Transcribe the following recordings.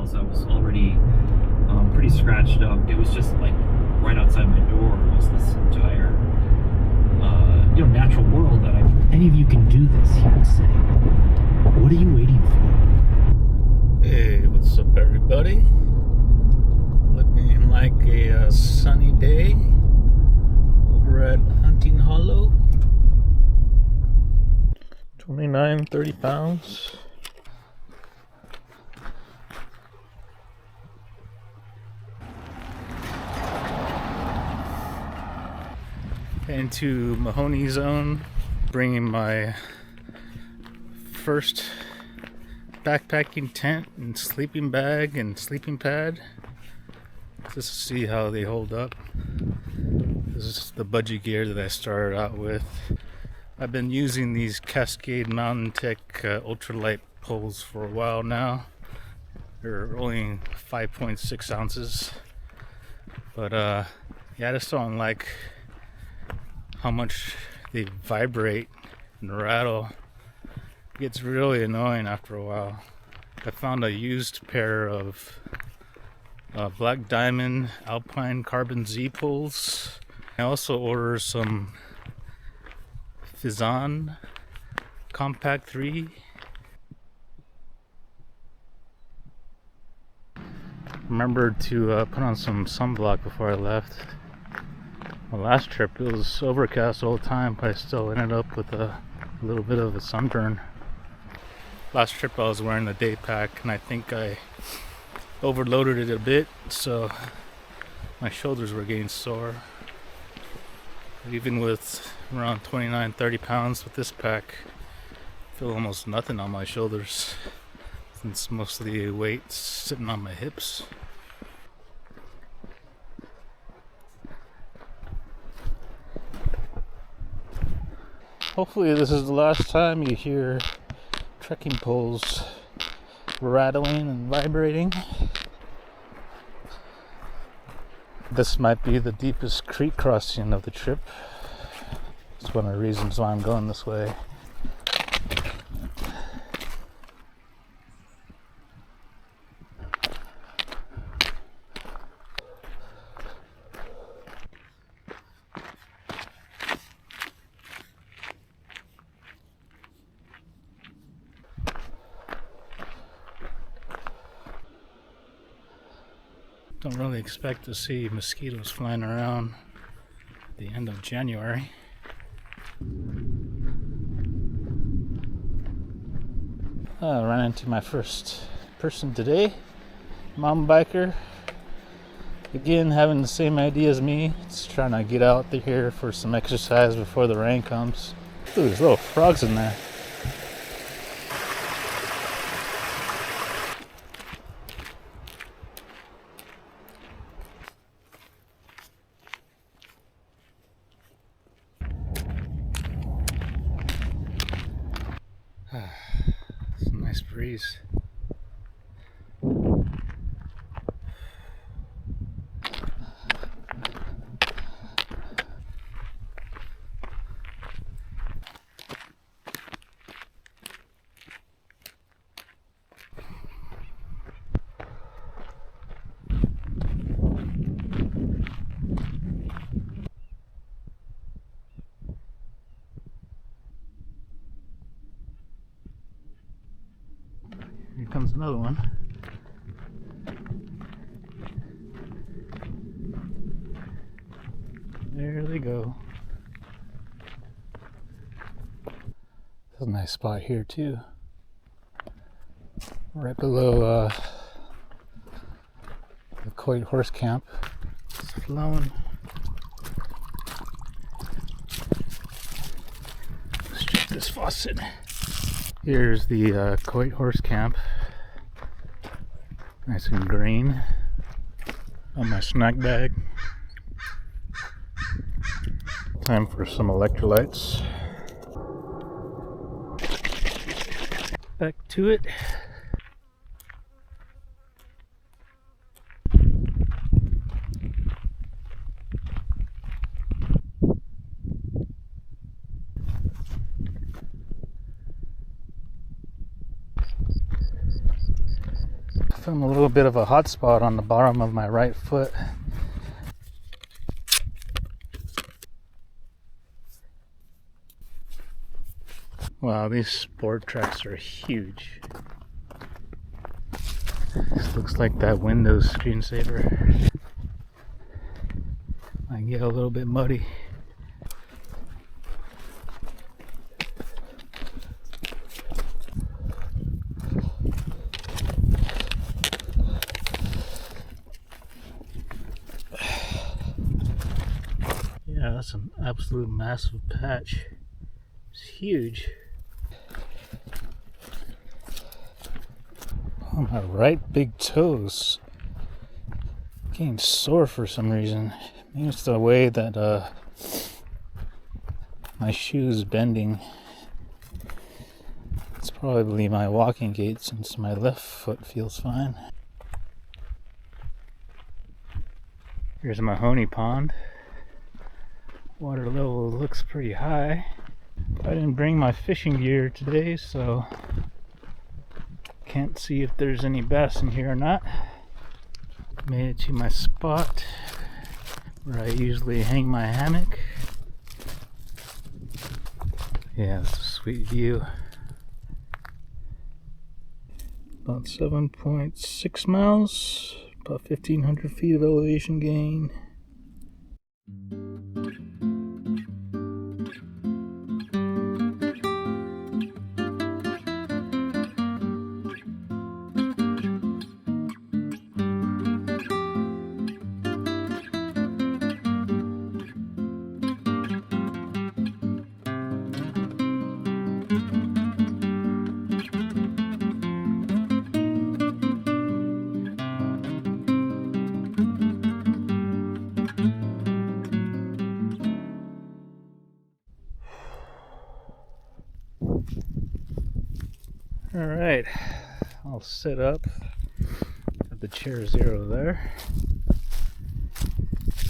house, I was already pretty scratched up. It was just like right outside my door was this entire natural world that any of you can do this, he would say. What are you waiting for? Hey, what's up everybody? Looking like a sunny day over at Hunting Hollow. 29, 30 pounds. Into Mahoney Zone, bringing my first backpacking tent and sleeping bag and sleeping pad just to see how they hold up. This is the budget gear that I started out with. I've been using these Cascade Mountain Tech ultralight poles for a while now. They're only 5.6 ounces, but yeah, I just don't like how much they vibrate and rattle. It gets really annoying after a while. I found a used pair of Black Diamond Alpine Carbon Z poles. I also ordered some Fizan Compact 3. Remembered to put on some sunblock before I left. My last trip, it was overcast all the time, but I still ended up with a little bit of a sunburn. Last trip I was wearing the day pack, and I think I overloaded it a bit, so my shoulders were getting sore. Even with around 29, 30 pounds with this pack, I feel almost nothing on my shoulders, since mostly weight sitting on my hips. Hopefully this is the last time you hear trekking poles rattling and vibrating. This might be the deepest creek crossing of the trip. It's one of the reasons why I'm going this way. Don't really expect to see mosquitoes flying around at the end of January. I ran into my first person today, mountain biker. Again, having the same idea as me. It's trying to get out here for some exercise before the rain comes. Ooh, there's little frogs in there. It's a nice breeze. Here comes another one. There they go. There's a nice spot here too. Right below the Coit horse camp. It's flowing. Let's check this faucet. Here's the Coit horse camp. Nice and green. On my snack bag. Time for some electrolytes. Back to it. Found a little bit of a hot spot on the bottom of my right foot. Wow, these sport tracks are huge. This looks like that Windows screensaver. Might get a little bit muddy. Yeah, that's an absolute massive patch. It's huge. Oh, my right big toes getting sore for some reason. Maybe it's the way that my shoe is bending. It's probably my walking gait since my left foot feels fine. Here's Mahoney Pond. Water level looks pretty high. I didn't bring my fishing gear today, so can't see if there's any bass in here or not. Made it to my spot where I usually hang my hammock. Yeah, it's a sweet view. About 7.6 miles, about 1,500 feet of elevation gain. Alright, I'll sit up at the chair 0 there.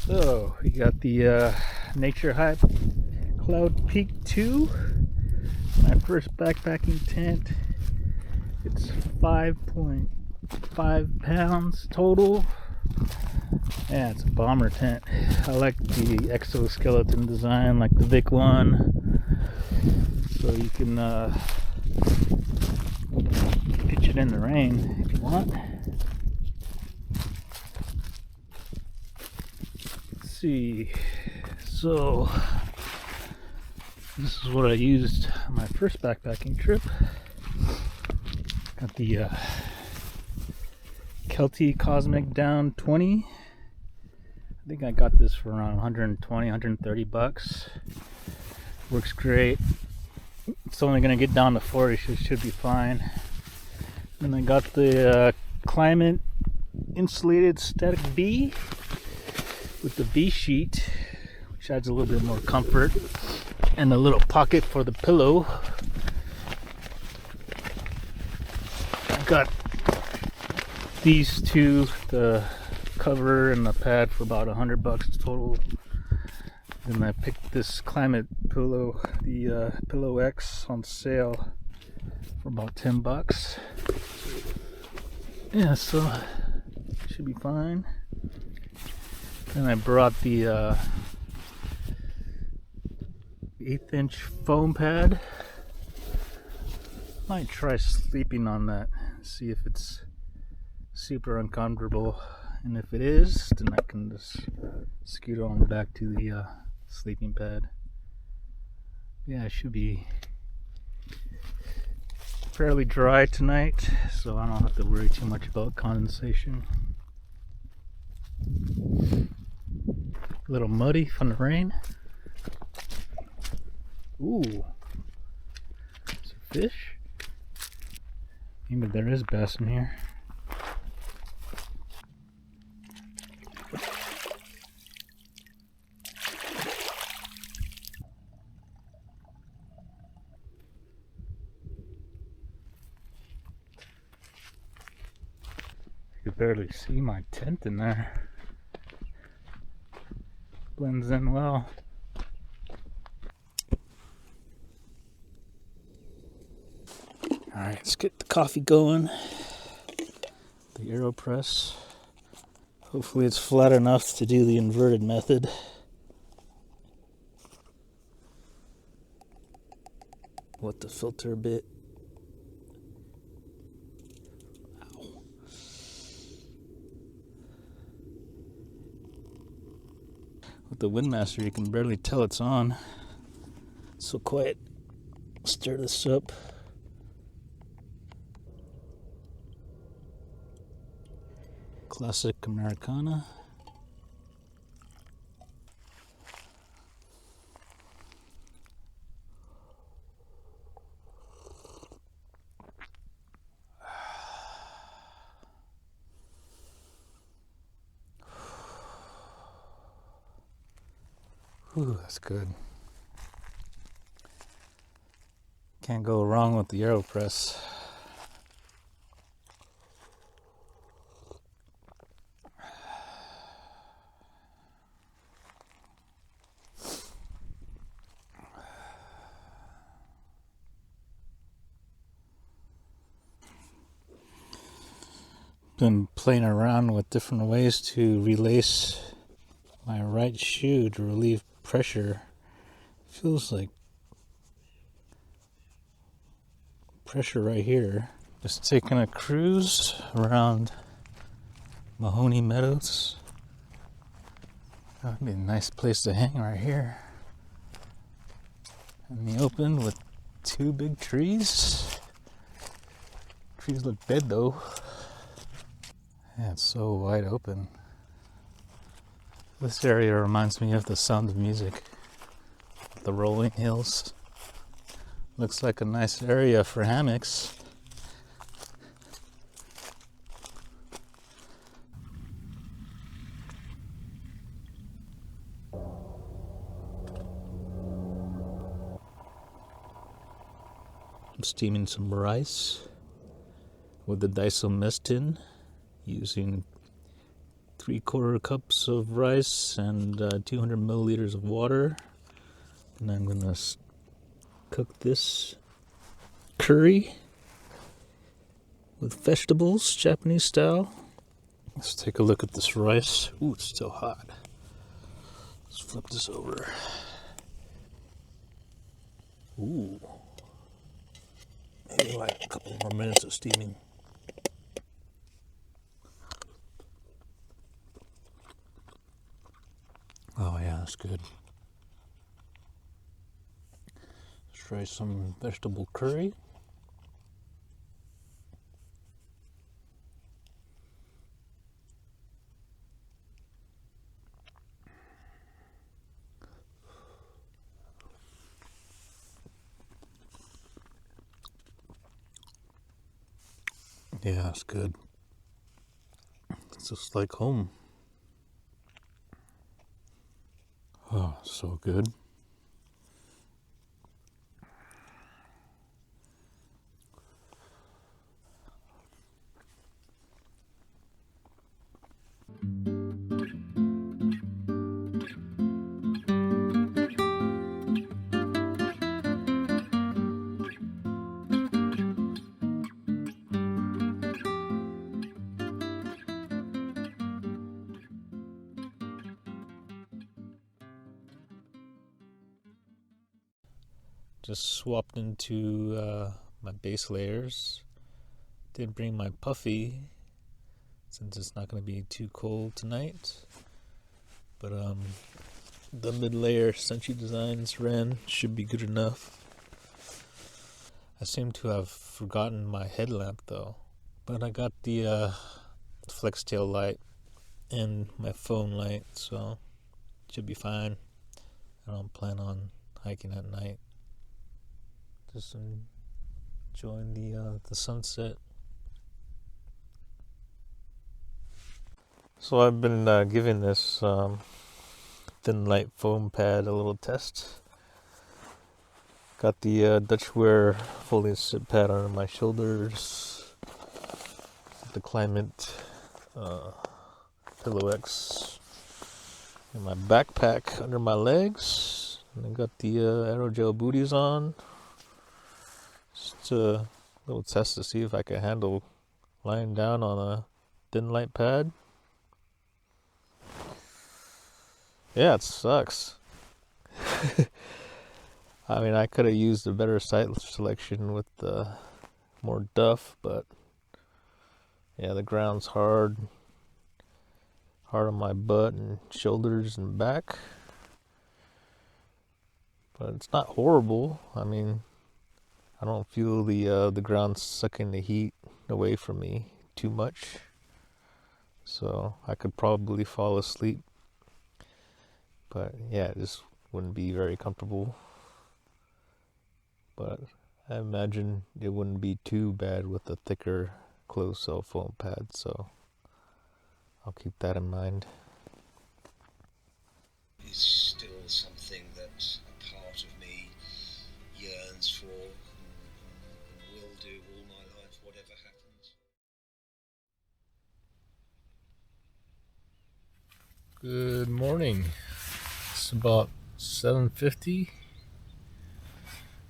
So, we got the NatureHike Cloud Peak 2, my first backpacking tent. It's 5.5 pounds total. Yeah, it's a bomber tent. I like the exoskeleton design, like the Vic one, so you can pitch it in the rain if you want. Let's see. So this is what I used on my first backpacking trip. Got the Cait Cosmic Down 20. I think I got this for around 120, 130 bucks. Works great. It's only gonna get down to 40, so it should be fine. And I got the Climate Insulated Static B with the V sheet, which adds a little bit more comfort, and a little pocket for the pillow. I got these two, the cover and the pad, for about 100 bucks total. And I picked this climate pillow, the Pillow X, on sale for about 10 bucks. Yeah, so should be fine. Then I brought the 1/8" foam pad. Might try sleeping on that, see if it's super uncomfortable, and if it is, then I can just scoot on back to the sleeping pad. Yeah, it should be fairly dry tonight, so I don't have to worry too much about condensation. A little muddy from the rain. Ooh, it's a fish. Maybe there is bass in here. You could barely see my tent in there. Blends in well. Alright, let's get the coffee going. the AeroPress. Hopefully it's flat enough to do the inverted method. What the filter bit. Ow. With the Windmaster you can barely tell it's on. So quiet. Stir this up. Classic Americana. Ooh, that's good. Can't go wrong with the AeroPress. Been playing around with different ways to relace my right shoe to relieve pressure. Feels like pressure right here. Just taking a cruise around Mahoney Meadows. That would be a nice place to hang right here. In the open with two big trees. Trees look dead though. Yeah, it's so wide open. This area reminds me of The Sound of Music. The rolling hills. Looks like a nice area for hammocks. I'm steaming some rice with the Daiso Messtin, using 3/4 cups of rice and 200 milliliters of water. And I'm gonna cook this curry with vegetables, Japanese style. Let's take a look at this rice. Ooh, it's still hot. Let's flip this over. Ooh. Maybe like a couple more minutes of steaming. Oh yeah, that's good. Let's try some vegetable curry. Yeah, it's good. It's just like home. Oh, so good. Just swapped into my base layers. Did bring my puffy since it's not going to be too cold tonight. But the mid layer Senshi Designs Ren should be good enough. I seem to have forgotten my headlamp though. But I got the flex tail light and my phone light, so it should be fine. I don't plan on hiking at night. Just enjoying the sunset. So I've been giving this thin light foam pad a little test. Got the Dutch Wear fully sit pad under my shoulders. The Climate Pillow X in my backpack under my legs. And I got the aerogel booties on. Just a little test to see if I can handle lying down on a thin light pad. Yeah, it sucks. I mean, I could have used a better site selection with more duff, but yeah, the ground's hard on my butt and shoulders and back. But it's not horrible. I mean, I don't feel the ground sucking the heat away from me too much. So I could probably fall asleep. But yeah, it just wouldn't be very comfortable. But I imagine it wouldn't be too bad with a thicker closed cell foam pad, so I'll keep that in mind. It's still something that a part of me yearns for and will do all my life, whatever happens. Good morning. It's about 7:50.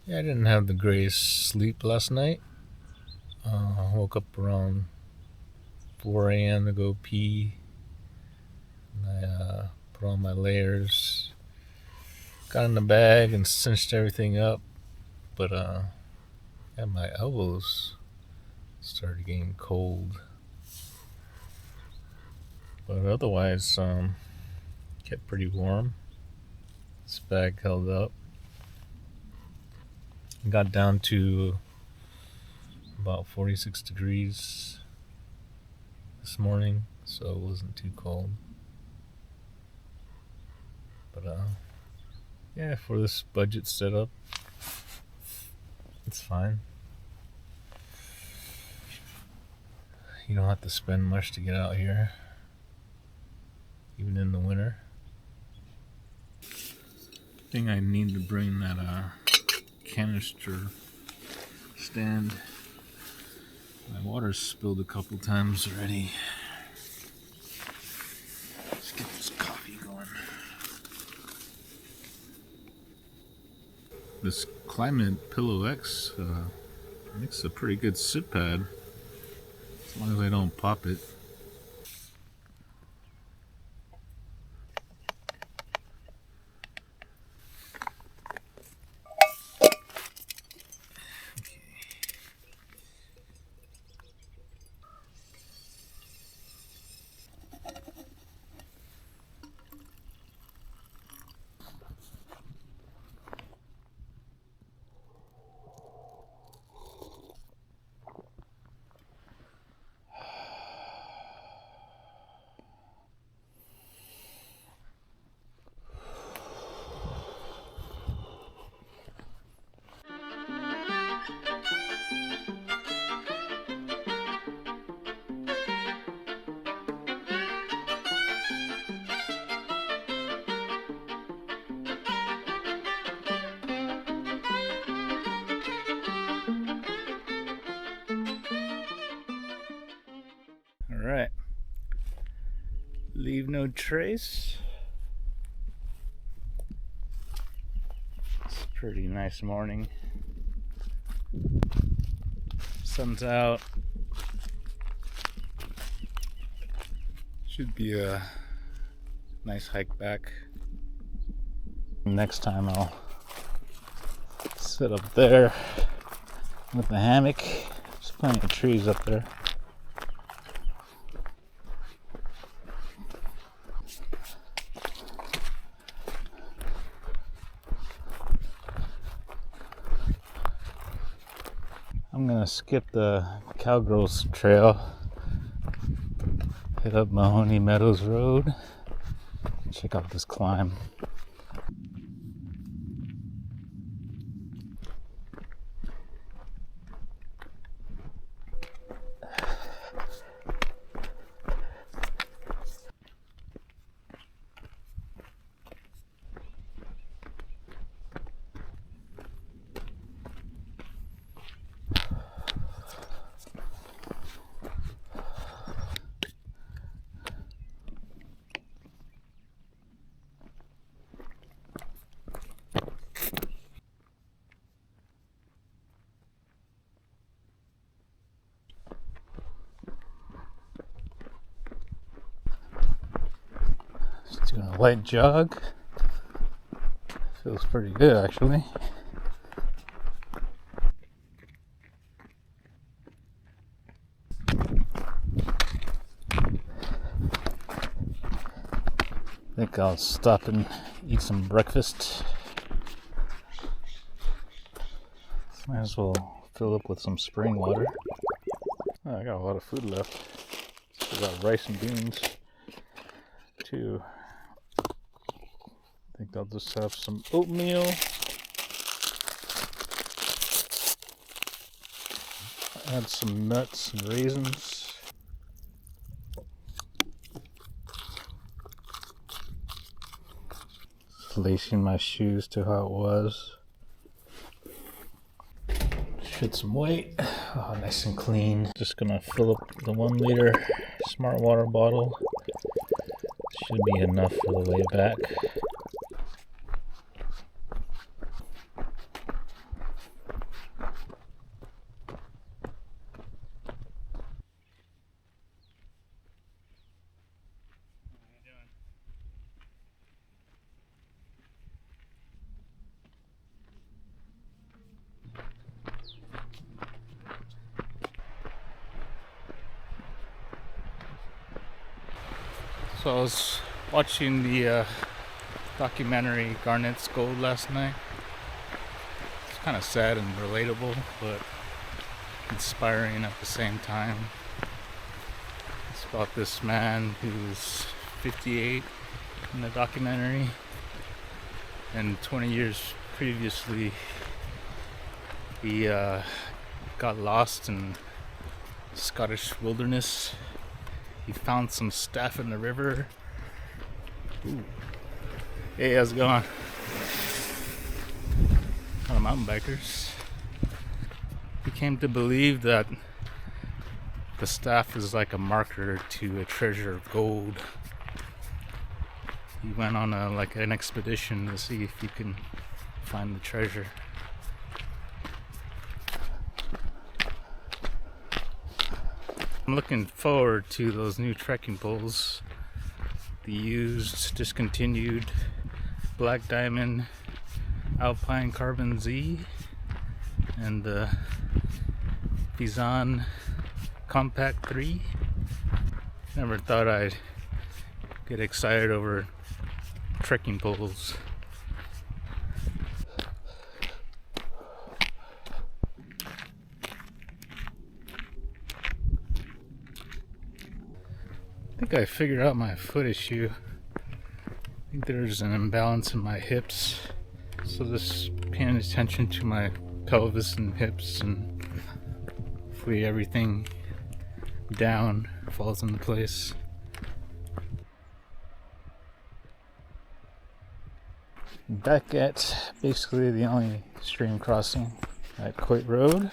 Yeah, I didn't have the greatest sleep last night. I woke up around 4 a.m. to go pee. And I put on my layers, got in the bag and cinched everything up. But yeah, my elbows started getting cold. But otherwise, kept pretty warm. This bag held up. Got down to about 46 degrees this morning, so it wasn't too cold. But yeah, for this budget setup, it's fine. You don't have to spend much to get out here, even in the winter. I think I need to bring that canister stand. My water's spilled a couple times already. Let's get this coffee going. This Climate Pillow X makes a pretty good sit pad, as long as I don't pop it. Alright. Leave no trace. It's a pretty nice morning. Sun's out. Should be a nice hike back. Next time I'll sit up there with the hammock. There's plenty of trees up there. I'm gonna skip the Cowgirls Trail, hit up Mahoney Meadows Road, check out this climb. light jog. Feels pretty good actually. I think I'll stop and eat some breakfast. Might as well fill up with some spring water. Oh, I got a lot of food left. Still got rice and beans too. I think I'll just have some oatmeal. Add some nuts and raisins. Lacing my shoes to how it was. Shed some weight. Oh, nice and clean. Just gonna fill up the 1 liter smart water bottle. Should be enough for the way back. So I was watching the documentary Garnet's Gold last night. It's kind of sad and relatable, but inspiring at the same time. It's about this man who's 58 in the documentary, and 20 years previously he got lost in Scottish wilderness. He found some stuff in the river. Ooh. Hey, how's it going? A lot of mountain bikers. He came to believe that the staff is like a marker to a treasure of gold. He went on an expedition to see if he can find the treasure. I'm looking forward to those new trekking poles. The used, discontinued Black Diamond Alpine Carbon Z and the Bizon Compact 3. Never thought I'd get excited over trekking poles. I think I figured out my foot issue. I think there's an imbalance in my hips. So just paying attention to my pelvis and hips, and hopefully everything down falls into place. Back at basically the only stream crossing at Coit Road.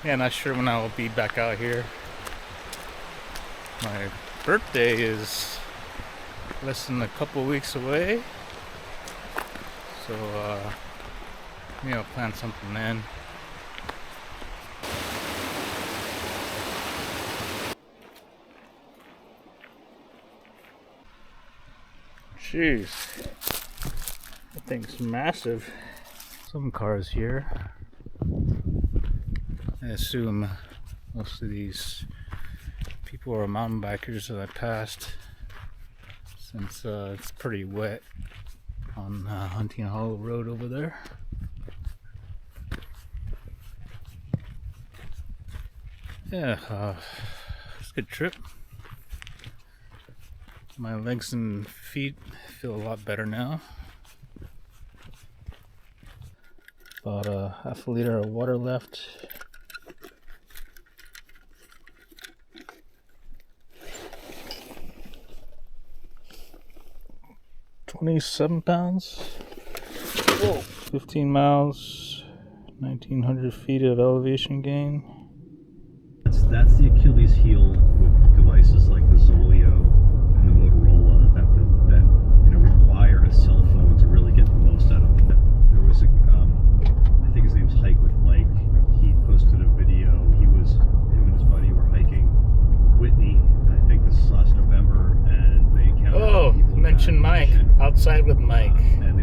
Yeah, not sure when I will be back out here. My birthday is less than a couple weeks away, so maybe I'll plan something then. Jeez, that thing's massive. Some cars here. I assume most of these people are mountain bikers that I passed, since it's pretty wet on Hunting Hollow Road over there. Yeah, it's a good trip. My legs and feet feel a lot better now. About half a liter of water left. 27 pounds. Whoa. 15 miles, 1,900 feet of elevation gain. That's the Achilles heel with devices like the Zoleo and the Motorola that require a cell phone to really get the most out of it. There was I think his name's Hike with Mike. He Outside with Mike. And